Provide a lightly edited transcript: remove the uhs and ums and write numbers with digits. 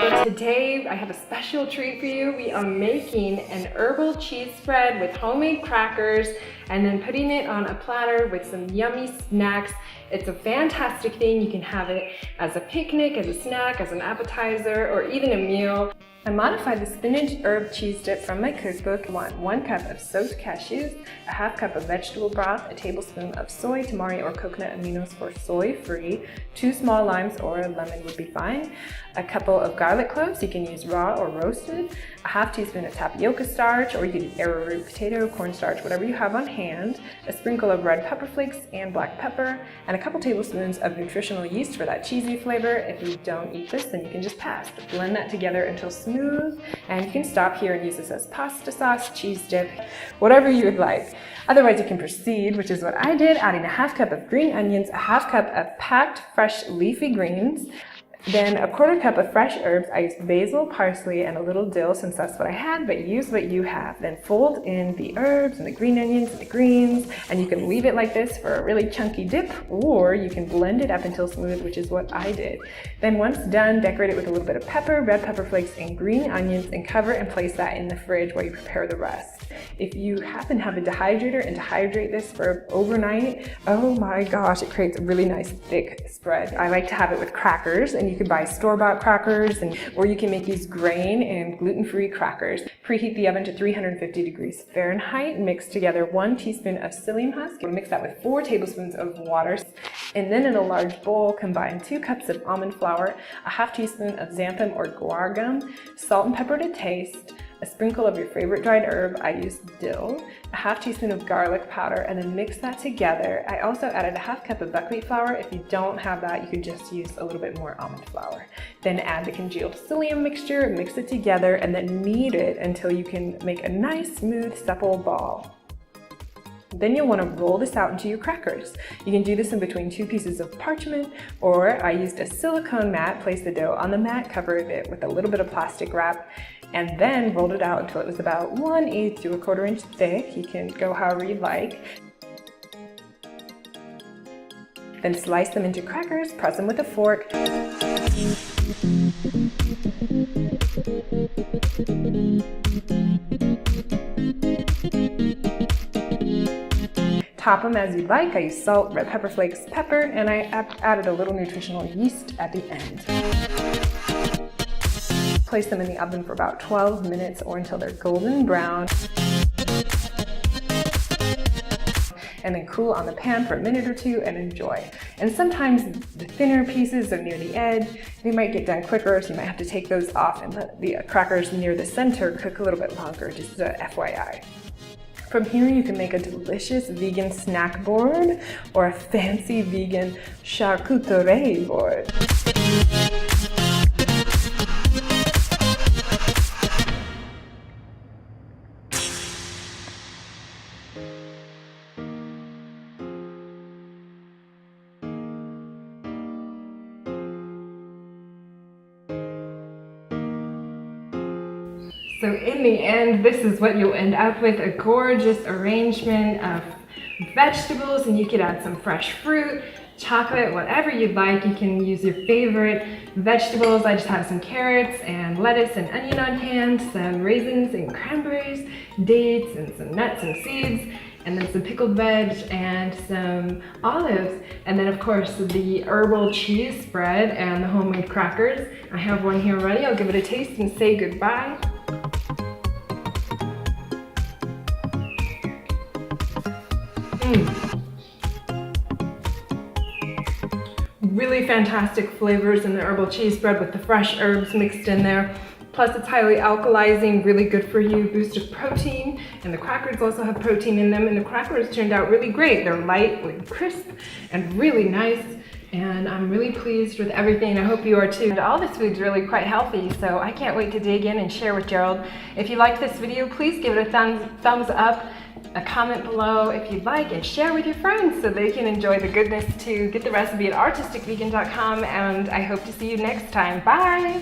Today I have a special treat for you. We are making an herbal cheese spread with homemade crackers and then putting it on a platter with some yummy snacks. It's a fantastic thing. You can have it as a picnic, as a snack, as an appetizer, or even a meal. I modified the spinach herb cheese dip from my cookbook. I want 1 cup of soaked cashews, a ½ cup of vegetable broth, a tablespoon of soy, tamari, or coconut aminos for soy-free, 2 small limes or a lemon would be fine, a couple of garlic cloves, you can use raw or roasted, a ½ teaspoon of tapioca starch, or you can use arrowroot potato, cornstarch, whatever you have on hand, a sprinkle of red pepper flakes and black pepper, and a couple tablespoons of nutritional yeast for that cheesy flavor. If you don't eat this, then you can just pass. Blend that together until smooth, and you can stop here and use this as pasta sauce, cheese dip, whatever you would like. Otherwise, you can proceed, which is what I did, adding a ½ cup of green onions, a ½ cup of packed fresh leafy greens, then a ¼ cup of fresh herbs. I used basil, parsley, and a little dill since that's what I had, but use what you have. Then fold in the herbs and the green onions and the greens, and you can leave it like this for a really chunky dip, or you can blend it up until smooth, which is what I did. Then once done, decorate it with a little bit of pepper, red pepper flakes, and green onions, and cover and place that in the fridge while you prepare the rest. If you happen to have a dehydrator and dehydrate this for overnight, oh my gosh, it creates a really nice thick spread. I like to have it with crackers, and you can buy store-bought crackers, or you can make these grain and gluten-free crackers. Preheat the oven to 350 degrees Fahrenheit. Mix together 1 teaspoon of psyllium husk. Mix that with 4 tablespoons of water. And then in a large bowl, combine 2 cups of almond flour, a ½ teaspoon of xanthan or guar gum, salt and pepper to taste, a sprinkle of your favorite dried herb. I used dill, a ½ teaspoon of garlic powder, and then mix that together. I also added a ½ cup of buckwheat flour. If you don't have that, you could just use a little bit more almond flour. Then add the congealed psyllium mixture, mix it together, and then knead it until you can make a nice, smooth, supple ball. Then you'll want to roll this out into your crackers. You can do this in between 2 pieces of parchment, or I used a silicone mat, placed the dough on the mat, covered it with a little bit of plastic wrap, and then rolled it out until it was about 1/8 to 1/4 inch thick. You can go however you'd like. Then slice them into crackers, press them with a fork. Top them as you'd like. I used salt, red pepper flakes, pepper, and I added a little nutritional yeast at the end. Place them in the oven for about 12 minutes or until they're golden brown. And then cool on the pan for a minute or 2 and enjoy. And sometimes the thinner pieces are near the edge. They might get done quicker, so you might have to take those off and let the crackers near the center cook a little bit longer, just a FYI. From here, you can make a delicious vegan snack board or a fancy vegan charcuterie board. So in the end, this is what you'll end up with, a gorgeous arrangement of vegetables, and you could add some fresh fruit, chocolate, whatever you'd like. You can use your favorite vegetables. I just have some carrots and lettuce and onion on hand, some raisins and cranberries, dates and some nuts and seeds, and then some pickled veg and some olives, and then of course the herbal cheese spread and the homemade crackers. I have one here ready. I'll give it a taste and say goodbye. Really fantastic flavors in the herbal cheese spread with the fresh herbs mixed in there. Plus it's highly alkalizing, really good for you, boost of protein, and the crackers also have protein in them, and the crackers turned out really great. They're light and crisp and really nice, and I'm really pleased with everything. I hope you are too. And all this food's really quite healthy, so I can't wait to dig in and share with Gerald. If you liked this video, please give it a thumbs up, a comment below if you'd like, and share with your friends so they can enjoy the goodness too. Get the recipe at artisticvegan.com, and I hope to see you next time. Bye!